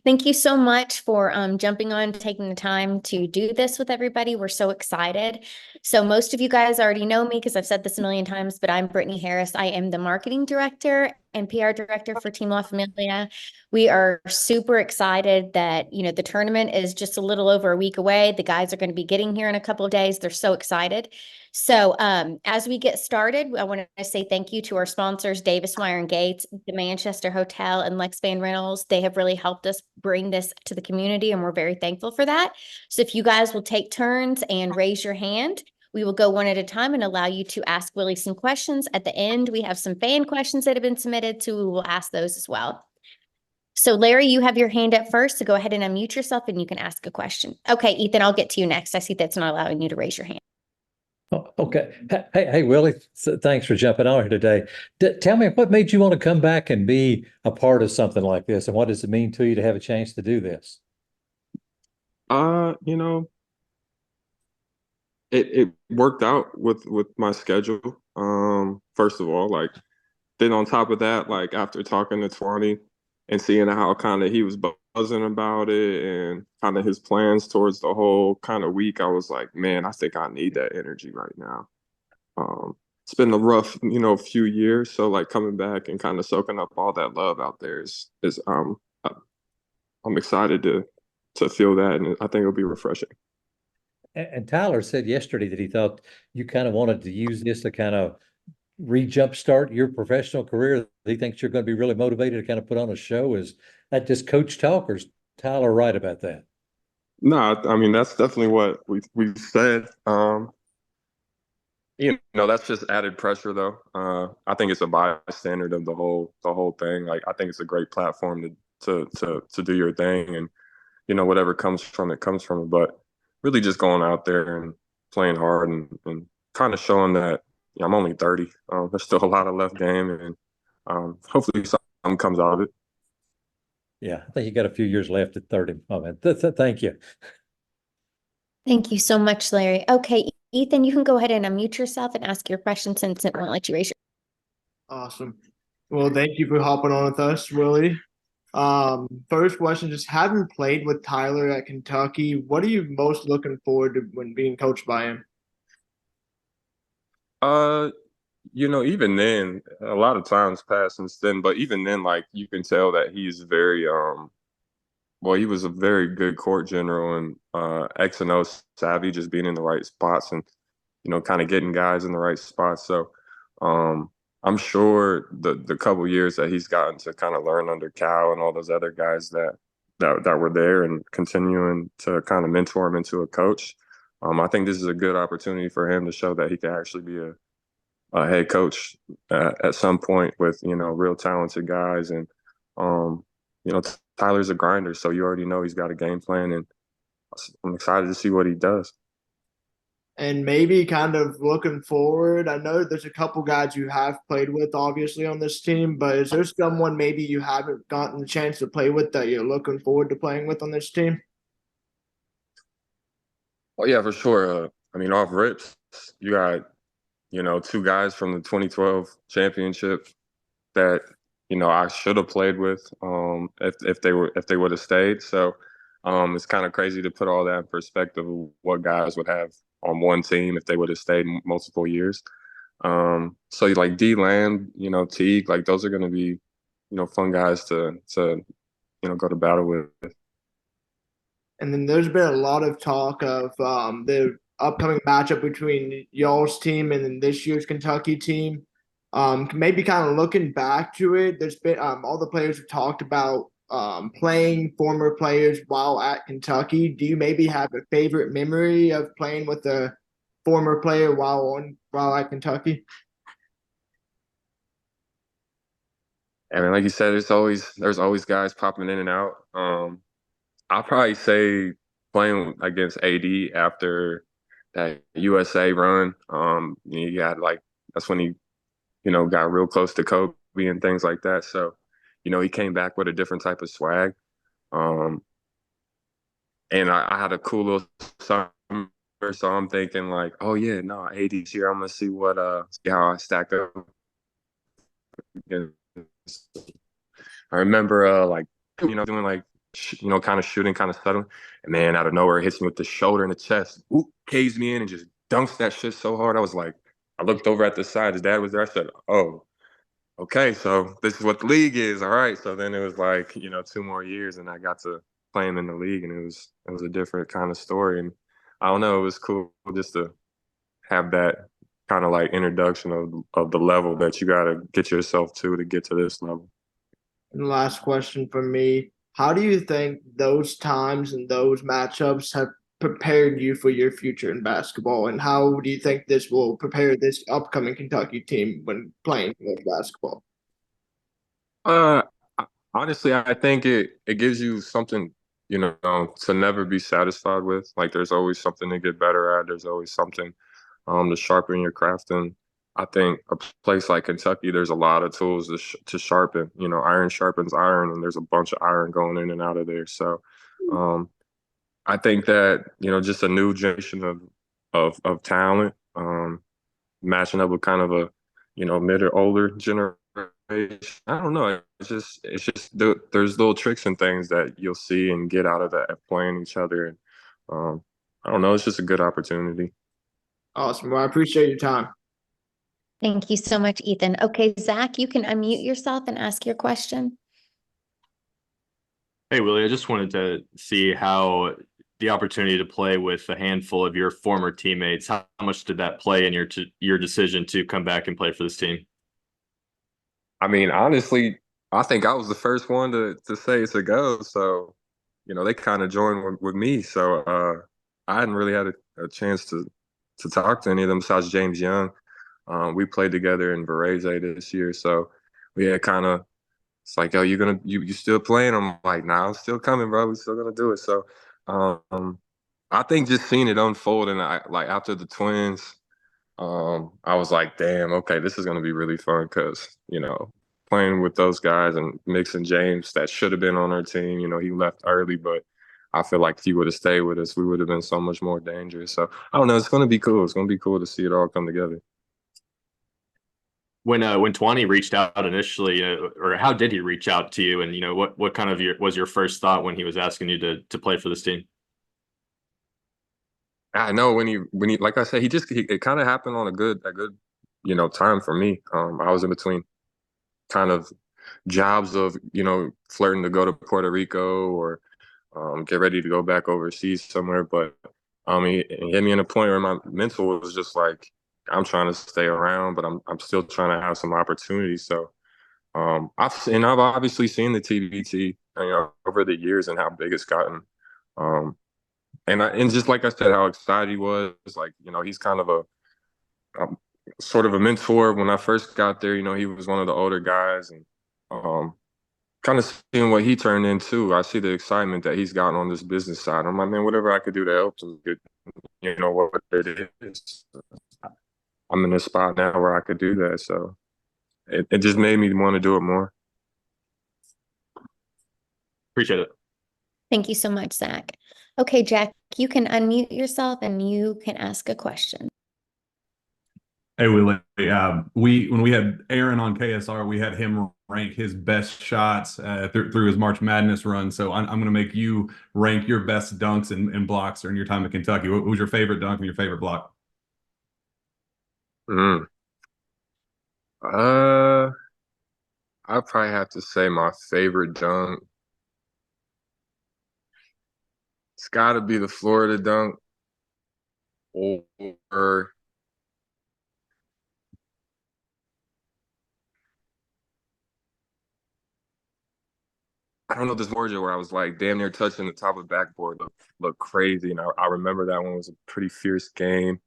Thank you so much for jumping on, taking the time to do this with everybody. We're so excited. So most of you guys already know me because I've said this a million times, but I'm Brittany Harris. I am the marketing director and PR director for Team LaFamilia. We are super excited that, the tournament is just a little over a week away. The guys are going to be getting here in a couple of days. They're so excited. So as we get started, I want to say thank you to our sponsors, Davis Wire and Gates, the Manchester Hotel, and Lex Van Reynolds. They have really helped us bring this to the community, and we're very thankful for that. So if you guys will take turns and raise your hand, we will go one at a time and allow you to ask Willie some questions. At the end, we have some fan questions that have been submitted, so we will ask those as well. So Larry, you have your hand up first, so go ahead and unmute yourself and you can ask a question. Okay, Ethan, I'll get to you next. I see that's not allowing you to raise your hand. Oh, okay. Hey, Willie, thanks for jumping on here today. Tell me, what made you want to come back and be a part of something like this, and what does it mean to you to have a chance to do this? You know, it worked out with my schedule. First of all, like then on top of that, like after talking to 20 and seeing how kind of he was buzzing about it and kind of his plans towards the whole kind of week, I was like, man, I think I need that energy right now. It's been a rough, few years. So like coming back and kind of soaking up all that love out there is I'm excited to feel that, and I think it'll be refreshing. And Tyler said yesterday that he thought you kind of wanted to use this to kind of re-jumpstart your professional career. He thinks you're going to be really motivated to kind of put on a show. Is that just coach talk, or is Tyler right about that? No, I mean that's definitely what we've said. That's just added pressure though. I think it's a bystander of the whole thing. Like I think it's a great platform to do your thing, and whatever comes from it comes from it. But really just going out there and playing hard and kind of showing that I'm only 30. There's still a lot of left game, and hopefully something comes out of it. Yeah, I think you got a few years left at 30. Oh man, thank you. Thank you so much, Larry. Okay, Ethan, you can go ahead and unmute yourself and ask your question since it won't let you raise your. Awesome. Well, thank you for hopping on with us, Willie. First question, just having played with Tyler at Kentucky, what are you most looking forward to when being coached by him? Uh, even then, a lot of times passed since then, but even then, like you can tell that he's very well, he was a very good court general and X and O savvy, just being in the right spots and kind of getting guys in the right spots. So I'm sure the couple years that he's gotten to kind of learn under Cal and all those other guys that were there and continuing to kind of mentor him into a coach. I think this is a good opportunity for him to show that he can actually be a head coach at some point with real talented guys. And Tyler's a grinder, so you already know he's got a game plan, and I'm excited to see what he does. And maybe kind of looking forward, I know there's a couple guys you have played with obviously on this team, but is there someone maybe you haven't gotten the chance to play with that you're looking forward to playing with on this team? Oh yeah, for sure. I mean, off rips, you got two guys from the 2012 championship that I should have played with if they would have stayed. So it's kind of crazy to put all that in perspective of what guys would have on one team if they would have stayed multiple years. So like D Land, Teague, like those are going to be fun guys to go to battle with. And then there's been a lot of talk of the upcoming matchup between y'all's team and then this year's Kentucky team. Maybe kind of looking back to it, there's been all the players have talked about playing former players while at Kentucky. Do you maybe have a favorite memory of playing with a former player while at Kentucky? I mean, like you said, there's always guys popping in and out. I'll probably say playing against AD after that USA run. You got like that's when he got real close to Kobe and things like that. So, he came back with a different type of swag. And I had a cool little summer, so I'm thinking like, oh yeah, no, AD's here. I'm gonna see see how I stack up. I remember like doing like kind of shooting, kind of settling. And man, out of nowhere, it hits me with the shoulder and the chest. Oop, caves me in and just dunks that shit so hard. I was like, I looked over at the side. His dad was there. I said, oh, okay, so this is what the league is. All right. So then it was like, 2 more years and I got to play him in the league, and it was a different kind of story. And I don't know, it was cool just to have that kind of like introduction of the level that you got to get yourself to get to this level. And last question for me. How do you think those times and those matchups have prepared you for your future in basketball? And how do you think this will prepare this upcoming Kentucky team when playing basketball? Uh, Honestly, I think it gives you something, to never be satisfied with. Like there's always something to get better at. There's always something to sharpen your craft. And I think a place like Kentucky, there's a lot of tools to sharpen. Iron sharpens iron, and there's a bunch of iron going in and out of there. So I think that, just a new generation of talent, matching up with kind of a, mid or older generation. I don't know. There's little tricks and things that you'll see and get out of that playing each other. And I don't know. It's just a good opportunity. Awesome. Well, I appreciate your time. Thank you so much, Ethan. Okay, Zach, you can unmute yourself and ask your question. Hey, Willie, I just wanted to see how the opportunity to play with a handful of your former teammates, how much did that play in your decision to come back and play for this team? I mean, honestly, I think I was the first one to say it's a go. So, they kind of joined with me. So I hadn't really had a chance to talk to any of them besides James Young. We played together in Varese this year. So we had kind of, it's like, oh, you still playing? I'm like, nah, I'm still coming, bro. We still gonna do it. So I think just seeing it unfold, and like after the Twins, I was like, damn, okay, this is gonna be really fun because, playing with those guys and mixing James that should have been on our team, he left early, but I feel like if he would have stayed with us, we would have been so much more dangerous. So I don't know, it's gonna be cool. It's gonna be cool to see it all come together. When Twanny reached out initially, or how did he reach out to you? And what kind of was your first thought when he was asking you to play for this team? I know when he like I said, it kind of happened on a good time for me. I was in between kind of jobs of flirting to go to Puerto Rico or get ready to go back overseas somewhere, but he hit me in a point where my mental was just like, I'm trying to stay around, but I'm still trying to have some opportunities. So I've obviously seen the TBT over the years and how big it's gotten. And just like I said, how excited he was, like, he's kind of a sort of a mentor. When I first got there, he was one of the older guys, and kind of seeing what he turned into. I see the excitement that he's gotten on this business side. I'm like, man, whatever I could do to help him get, what it is. I'm in a spot now where I could do that. So it just made me want to do it more. Appreciate it. Thank you so much, Zach. Okay, Jack, you can unmute yourself and you can ask a question. Hey, Willie. When we had Aaron on KSR, we had him rank his best shots through his March Madness run. So I'm going to make you rank your best dunks and blocks during your time at Kentucky. What was your favorite dunk and your favorite block? I'd probably have to say my favorite dunk. It's got to be the Florida dunk, or I don't know, this Georgia where I was like damn near touching the top of the backboard, looked crazy. And I remember that one was a pretty fierce game.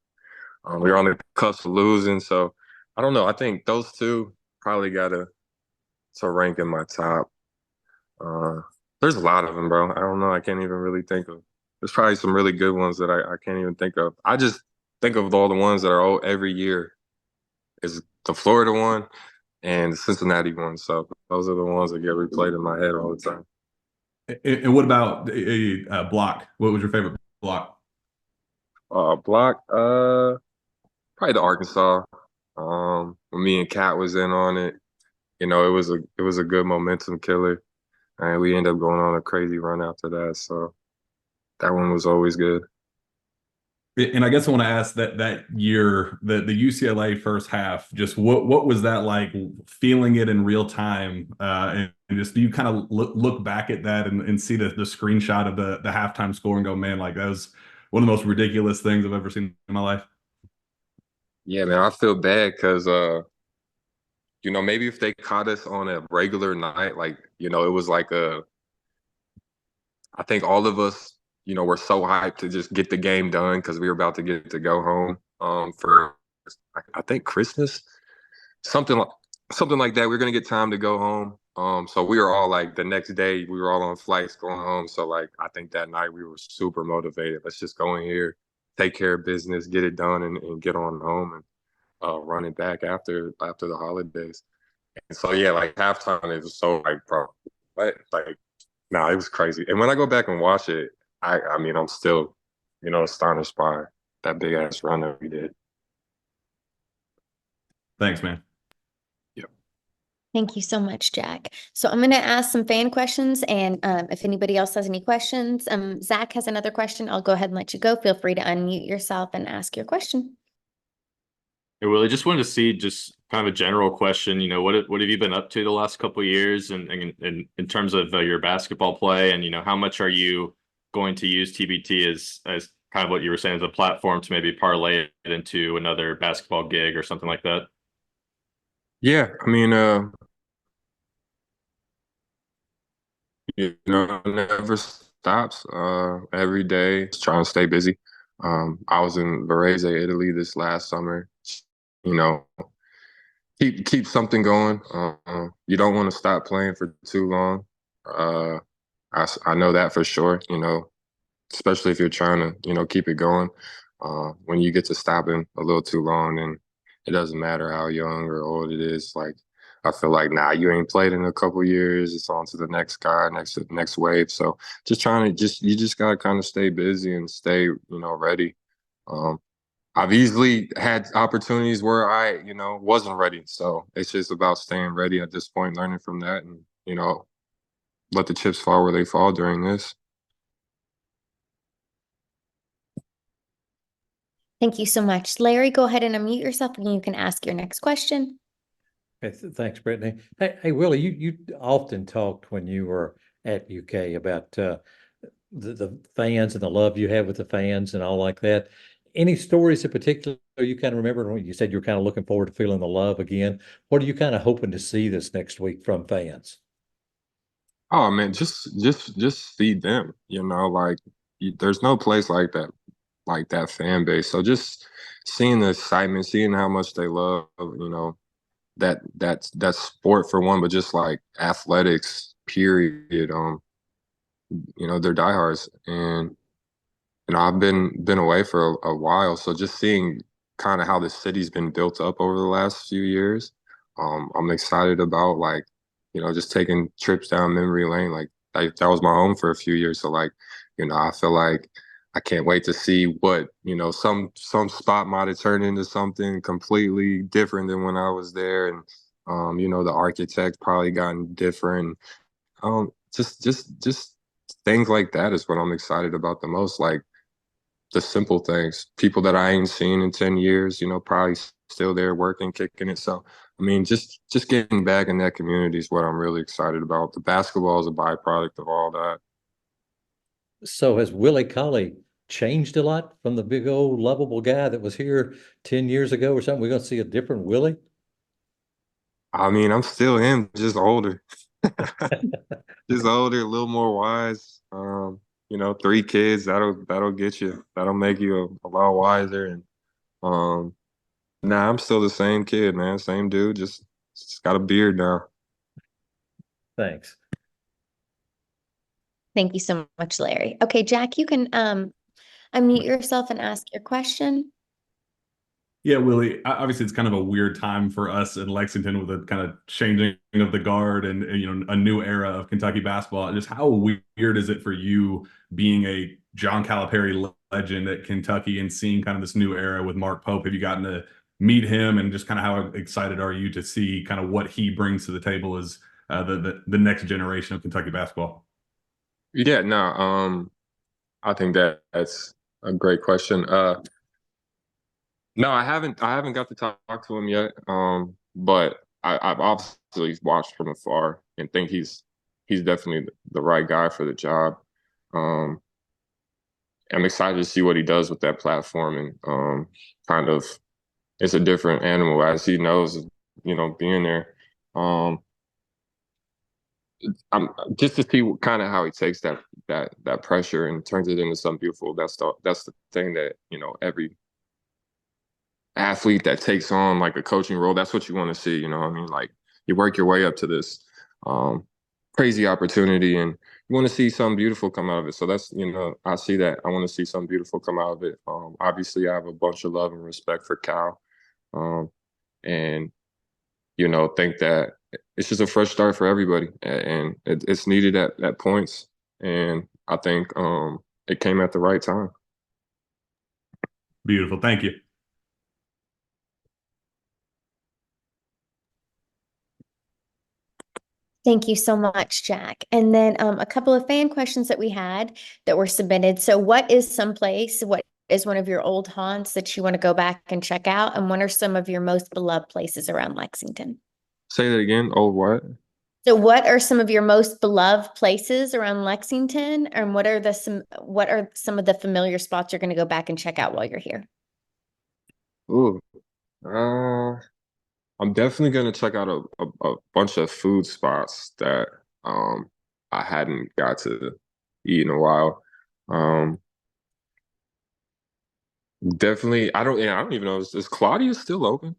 We were on the cusp of losing, so I don't know. I think those two probably got to rank in my top. There's a lot of them, bro. I don't know. I can't even really think of. There's probably some really good ones that I can't even think of. I just think of all the ones that are every year. Is the Florida one and the Cincinnati one. So those are the ones that get replayed in my head all the time. And what about a block? What was your favorite block? Block, probably the Arkansas. When me and Kat was in on it, it was a good momentum killer. and we ended up going on a crazy run after that. So that one was always good. And I guess I want to ask that year, the UCLA first half, just what was that like, feeling it in real time? And just do you kind of look back at that and see the screenshot of the halftime score and go, man, like that was one of the most ridiculous things I've ever seen in my life. Yeah, man, I feel bad because maybe if they caught us on a regular night, like, it was like I think all of us, were so hyped to just get the game done because we were about to get to go home for I think Christmas, something like that. We are gonna get time to go home. So we were all like the next day, we were all on flights going home. So like I think that night we were super motivated. Let's just go in here, take care of business, get it done, and get on home and run it back after the holidays. And so yeah, like halftime, it was so like, bro, what? Like, nah, it was crazy. And when I go back and watch it, I mean, I'm still, astonished by that big ass run that we did. Thanks, man. Yep. Thank you so much, Jack. So I'm going to ask some fan questions, and if anybody else has any questions, Zach has another question. I'll go ahead and let you go. Feel free to unmute yourself and ask your question. Hey, Willie, just wanted to see just kind of a general question. What have you been up to the last couple of years, and in terms of your basketball play, and how much are you going to use TBT as kind of what you were saying as a platform to maybe parlay it into another basketball gig or something like that? Yeah, I mean, it never stops. Every day, just trying to stay busy. I was in Varese, Italy this last summer. You know, keep something going. You don't want to stop playing for too long. I know that for sure. Especially if you're trying to keep it going. When you get to stopping a little too long, then it doesn't matter how young or old it is. Like I feel like you ain't played in a couple years. It's on to the next guy, next wave. So just trying to you just gotta kind of stay busy and stay ready. I've easily had opportunities where I wasn't ready. So it's just about staying ready at this point, learning from that, and let the chips fall where they fall during this. Thank you so much. Larry, go ahead and unmute yourself and you can ask your next question. Okay, thanks, Brittany. Hey, Willie, you often talked when you were at UK about the fans and the love you have with the fans and all like that. Any stories in particular you kind of remember when you said you're kind of looking forward to feeling the love again? What are you kind of hoping to see this next week from fans? Oh man, just feed them. Like there's no place like that fan base. So just seeing the excitement, seeing how much they love, that sport for one, but just like athletics, period. They're diehards, and I've been away for a while, so just seeing kind of how the city's been built up over the last few years. I'm excited about like, just taking trips down memory lane. Like that was my home for a few years, so like, I feel like I can't wait to see what some spot might have turned into something completely different than when I was there, and the architect's probably gotten different. Just things like that is what I'm excited about the most. Like the simple things, people that I ain't seen in 10 years, probably still there working, kicking it. So, I mean, just getting back in that community is what I'm really excited about. The basketball is a byproduct of all that. So has Willie Cauley changed a lot from the big old lovable guy that was here 10 years ago or something? We're going to see a different Willie? I mean, I'm still him, just older. Just older, a little more wise. 3 kids, that'll get you. That'll make you a lot wiser. And I'm still the same kid, man. Same dude, just got a beard now. Thanks. Thank you so much, Larry. Okay, Jack, you can unmute yourself and ask your question. Yeah, Willie, obviously it's kind of a weird time for us in Lexington with a kind of changing of the guard and a new era of Kentucky basketball. Just how weird is it for you being a John Calipari legend at Kentucky and seeing kind of this new era with Mark Pope? Have you gotten to meet him, and just kind of how excited are you to see kind of what he brings to the table as the next generation of Kentucky basketball? Yeah, no, I think that's a great question. No, I haven't got to talk to him yet. But I've obviously watched from afar and think he's definitely the right guy for the job. Um, I'm excited to see what he does with that platform and kind of it's a different animal as he knows, being there. Um, I'm just to see kind of how he takes that pressure and turns it into something beautiful. That's the thing that every athlete that takes on like a coaching role, that's what you want to see. You know what I mean? Like you work your way up to this um, crazy opportunity, and you want to see something beautiful come out of it. So that's I see that. I want to see something beautiful come out of it. Obviously, I have a bunch of love and respect for Cal, and think that it's just a fresh start for everybody, and it's needed at points. And I think it came at the right time. Beautiful. Thank you. Thank you so much, Jack. And then a couple of fan questions that we had that were submitted. So what is one of your old haunts that you want to go back and check out? And what are some of your most beloved places around Lexington? Say that again. Oh, what? So what are some of your most beloved places around Lexington? And what are some of the familiar spots you're going to go back and check out while you're here? Ooh, I'm definitely gonna check out a bunch of food spots that I hadn't got to eat in a while. Um, Definitely. I don't even know. Is Claudia still open?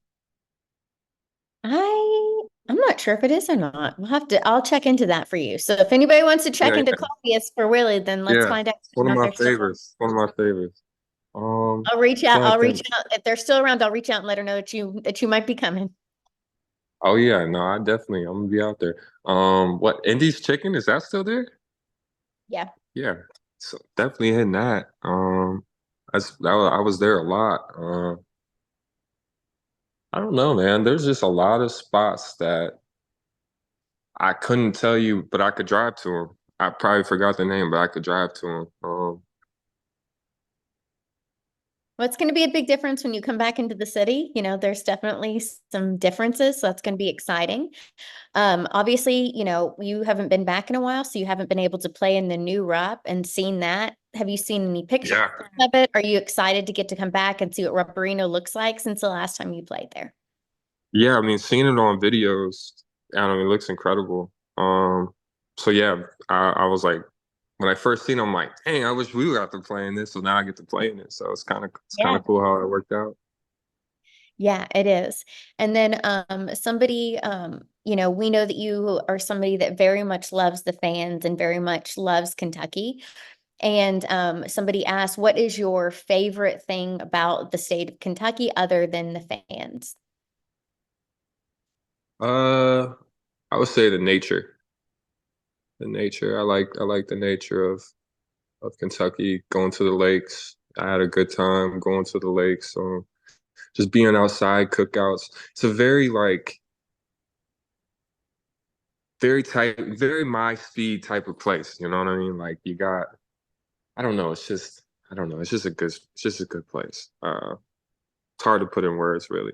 I'm not sure if it is or not. I'll check into that for you. So if anybody wants to check Yeah, into yeah, Claudius for Willie, then let's yeah. find out. One of if my they're still around. favorites. One of my favorites. I'll reach out. Trying I'll to reach think. out. If they're still around, I'll reach out and let her know that you might be coming. Oh yeah, no, I'm gonna be out there. What Indy's Chicken, is that still there? Yeah. Yeah, so definitely hitting that. I was there a lot. I don't know, man. There's just a lot of spots that I couldn't tell you, but I could drive to them. I probably forgot the name, but I could drive to them. Well, it's going to be a big difference when you come back into the city. There's definitely some differences, so that's going to be exciting. Obviously, you haven't been back in a while, so you haven't been able to play in the new Rupp and seen that. Have you seen any pictures Yeah, of it? Are you excited to get to come back and see what Rupp Arena looks like since the last time you played there? yeah. I mean, seeing it on videos, I don't know, it looks incredible. So yeah, I was like, when I first seen it, I'm like, dang, I wish we got to play in this. So now I get to play in it. So it's kind Yeah. of cool how it worked out. Yeah, it is. And then somebody, we know that you are somebody that very much loves the fans and very much loves Kentucky. And somebody asked, what is your favorite thing about the state of Kentucky other than the fans? I would say the nature. The nature. I like the nature of Kentucky, going to the lakes. I had a good time going to the lakes. Just being outside, cookouts. It's a very very tight, very my speed type of place. You know what I mean? Like you got, I don't know. I don't know. It's just a good place. It's hard to put in words, really.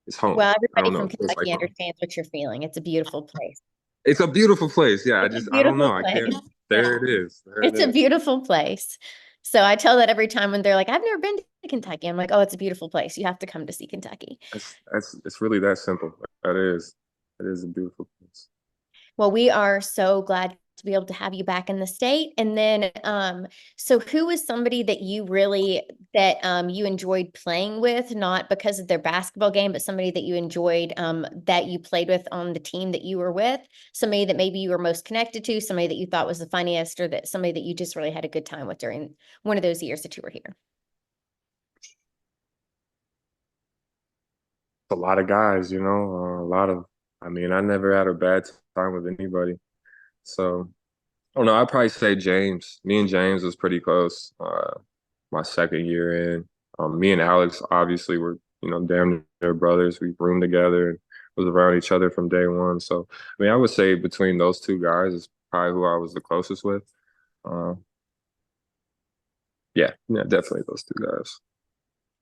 It's home. Well, I everybody don't know. from It feels like Kentucky home. understands what you're feeling. It's a beautiful place. It's a beautiful place. Yeah. It's a I don't know. beautiful I place. can't. There it is. There it It's a is. beautiful place. So I tell that every time when they're like, I've never been to Kentucky. I'm like, oh, it's a beautiful place. You have to come to see Kentucky. It's really that simple. That is. It is a beautiful place. Well, we are so glad to be able to have you back in the state. And then, so who is somebody that you enjoyed playing with, not because of their basketball game, but somebody that you enjoyed, that you played with on the team that you were with, somebody that maybe you were most connected to, somebody that you thought was the funniest, or that somebody that you just really had a good time with during one of those years that you were here? A lot of guys, I mean, I never had a bad time with anybody. So, I don't know. I'd probably say James. Me and James was pretty close my second year in. Me and Alex obviously were, damn near brothers. We roomed together. was around each other from day one. So, I mean, I would say between those two guys is probably who I was the closest with. Uh, yeah, definitely those two guys.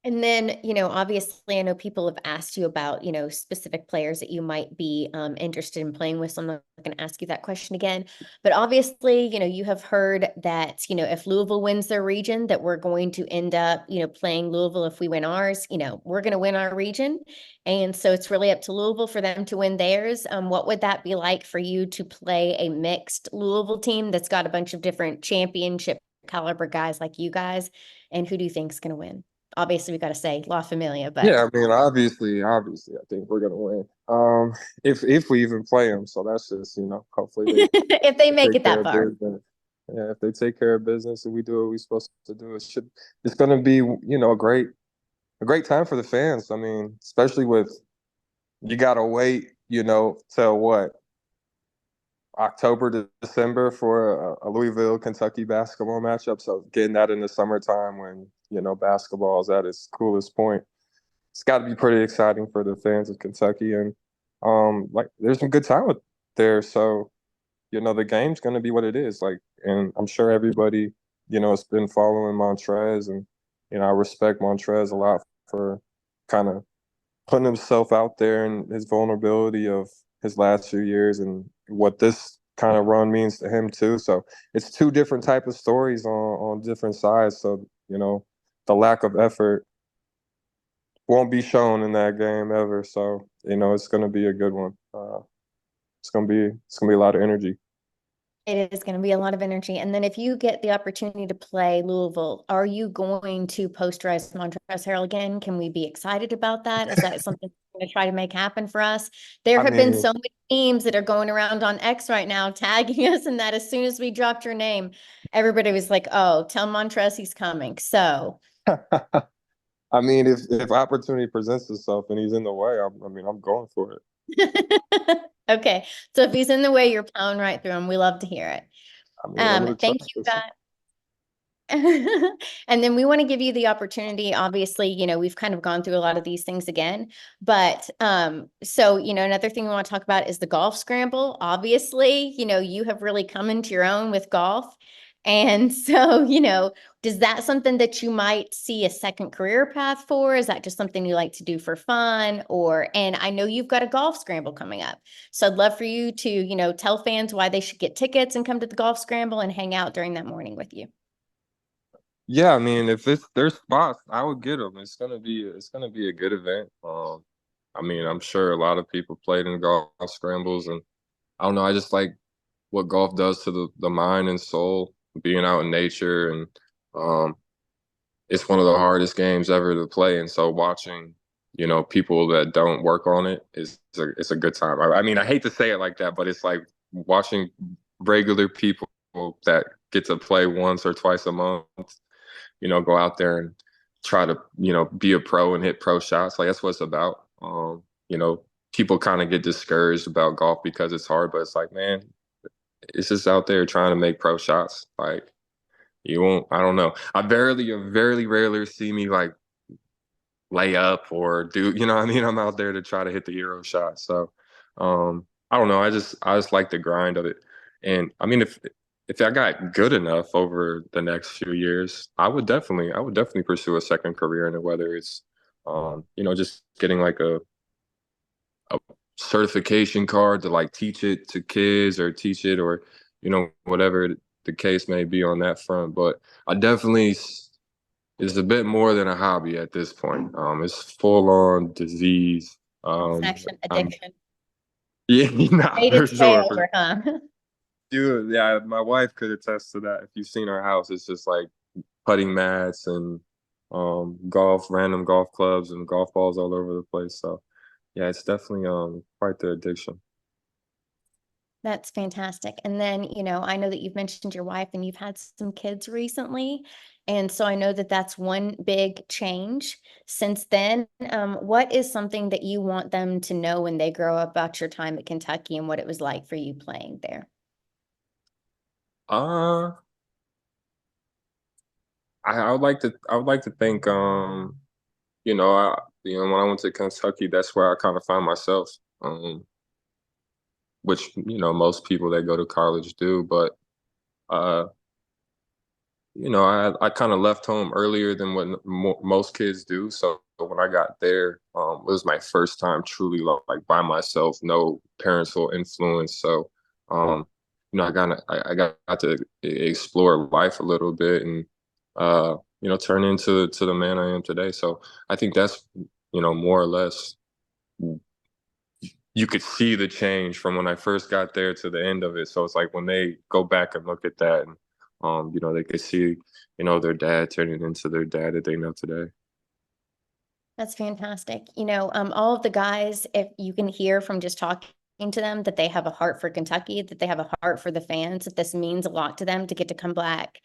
And then, obviously, I know people have asked you about, specific players that you might be interested in playing with. So I'm not going to ask you that question again. But obviously, you have heard that, if Louisville wins their region, that we're going to end up, playing Louisville if we win ours. We're going to win our region. And so it's really up to Louisville for them to win theirs. What would that be like for you to play a mixed Louisville team that's got a bunch of different championship caliber guys like you guys? And who do you think is going to win? Obviously, we got to say LaFamilia, but Yeah, I mean, obviously, I think we're gonna win. If we even play them, so that's just hopefully if they they make take it care that of far. business. Yeah, if they take care of business and we do what we're supposed to do, it's gonna be a great time for the fans. I mean, especially with you gotta wait, till what, October to December for a Louisville, Kentucky basketball matchup. So getting that in the summertime when, basketball is at its coolest point, it's got to be pretty exciting for the fans of Kentucky. And like there's some good talent there. So, the game's going to be what it is. Like, and I'm sure everybody, has been following Montrez, and, I respect Montrez a lot for kind of putting himself out there and his vulnerability of his last few years and what this kind of run means to him too. So it's two different type of stories on different sides. So, the lack of effort won't be shown in that game ever. So, it's going to be a good one. It's going to be a lot of energy. It is going to be a lot of energy. And then if you get the opportunity to play Louisville, are you going to posterize Montrezl Harrell again? Can we be excited about that? Is that something we're going to try to make happen for us? There I have been mean, so many memes that are going around on X right now tagging us, and that as soon as we dropped your name, everybody was like, oh, tell Montrez he's coming. So I mean, if opportunity presents itself and he's in the way, I'm going for it. okay. So if he's in the way, you're plowing right through him. We love to hear it. I mean, I'm gonna try Thank you, for sure. guys. And then we want to give you the opportunity. Obviously, we've kind of gone through a lot of these things again, but so another thing we want to talk about is the golf scramble. Obviously, you have really come into your own with golf. And so, does that something that you might see a second career path for? Is that just something you like to do for fun? And I know you've got a golf scramble coming up. So I'd love for you to, tell fans why they should get tickets and come to the golf scramble and hang out during that morning with you. Yeah, I mean, if there's spots, I would get them. It's gonna be a good event. I mean, I'm sure a lot of people played in golf scrambles, and I don't know. I just like what golf does to the mind and soul, being out in nature, and um, it's one of the hardest games ever to play. And so watching, people that don't work on it it's a good time. I mean, I hate to say it like that, but it's like watching regular people that get to play once or twice a month, go out there and try to, be a pro and hit pro shots. Like that's what it's about. People kind of get discouraged about golf because it's hard, but it's like, man, it's just out there trying to make pro shots. Like you won't, I don't know. You very rarely see me like lay up or do, what I mean? I'm out there to try to hit the Euro shot. So, I don't know. I just like the grind of it. And I mean, if I got good enough over the next few years, I would definitely pursue a second career in it, whether it's, just getting like a certification card to like teach it to kids or teach it or, whatever the case may be on that front. But I definitely, it's a bit more than a hobby at this point. It's full on disease. Section I'm, addiction. yeah, nah, Made for its way sure. over, huh? Dude, yeah, my wife could attest to that. If you've seen our house, it's just like putting mats and random golf clubs and golf balls all over the place. So yeah, it's definitely quite the addiction. That's fantastic. And then, I know that you've mentioned your wife and you've had some kids recently. And so I know that that's one big change since then. What is something that you want them to know when they grow up about your time at Kentucky and what it was like for you playing there? Uh I would like to think when I went to Kentucky, that's where I kind of found myself. which, you know, most people that go to college do. But, you know, I kind of left home earlier than what most kids do. So when I got there, it was my first time truly like by myself, no parental influence. So, you know, I got to explore life a little bit and, you know, turn into the man I am today. So I think that's, you know, more or less, you could see the change from when I first got there to the end of it. So it's like when they go back and look at that, and you know, they could see, you know, their dad turning into their dad that they know today. That's fantastic. You know, all of the guys, if you can hear from just talking to them that they have a heart for Kentucky, that they have a heart for the fans, that this means a lot to them to get to come back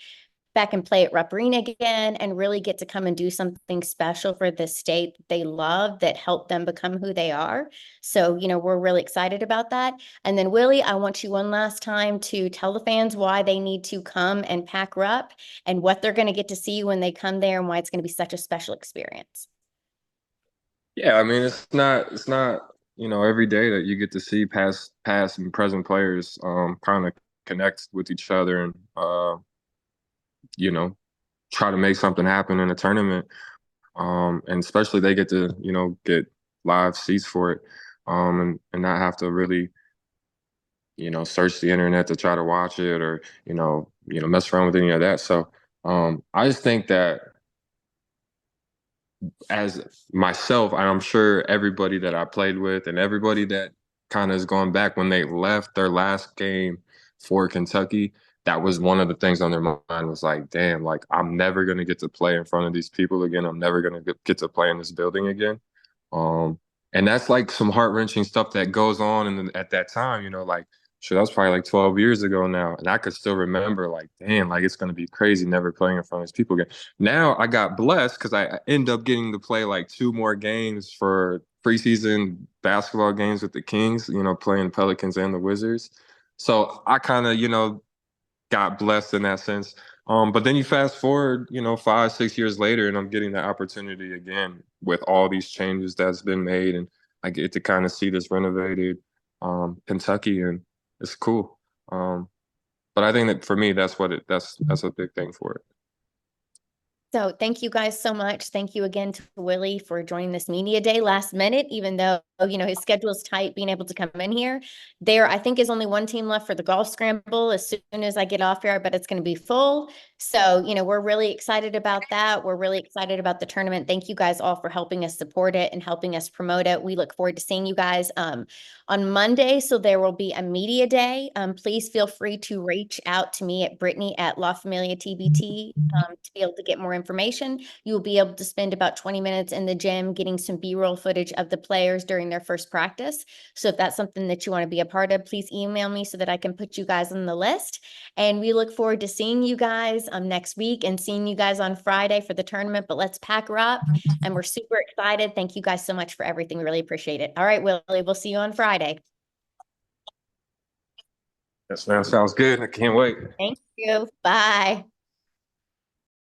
and play at Rupp Arena again and really get to come and do something special for the state that they love, that helped them become who they are. So, you know, we're really excited about that. And then Willie, I want you one last time to tell the fans why they need to come and pack Rupp and what they're going to get to see when they come there and why it's going to be such a special experience. Yeah, I mean, it's not, you know, every day that you get to see past and present players kind of connect with each other and you know, try to make something happen in a tournament. And especially they get to, you know, get live seats for it, and not have to really, you know, search the internet to try to watch it or, you know, mess around with any of that. So I just think that as myself, I'm sure everybody that I played with and everybody that kind of is going back when they left their last game for Kentucky, that was one of the things on their mind was like, damn, like I'm never going to get to play in front of these people again. I'm never going to get to play in this building again. And that's like some heart-wrenching stuff that goes on at that time, you know, like, sure, that was probably like 12 years ago now. And I could still remember like, damn, like it's going to be crazy never playing in front of these people again. Now I got blessed because I end up getting to play like 2 more games for preseason basketball games with the Kings, you know, playing the Pelicans and the Wizards. So I kind of, you know, got blessed in that sense. But then you fast forward, you know, 5, 6 years later, and I'm getting the opportunity again with all these changes that's been made, and I get to kind of see this renovated Kentucky, and it's cool. But I think that for me, that's a big thing for it. So thank you guys so much. Thank you again to Willie for joining this media day last minute, even though, you know, his schedule is tight, being able to come in here. There, I think, is only one team left for the golf scramble. As soon as I get off here, I bet it's going to be full. So, you know, we're really excited about that. We're really excited about the tournament. Thank you guys all for helping us support it and helping us promote it. We look forward to seeing you guys on Monday. So there will be a media day. Please feel free to reach out to me at Brittany at LaFamilia TBT to be able to get more information. You will be able to spend about 20 minutes in the gym getting some B-roll footage of the players during their first practice. So if that's something that you want to be a part of, please email me so that I can put you guys on the list. And we look forward to seeing you guys next week and seeing you guys on Friday for the tournament. But let's pack her up. And we're super excited. Thank you guys so much for everything. We really appreciate it. All right, Willie, we'll see you on Friday. Yes, man. Sounds good. I can't wait. Thank you. Bye.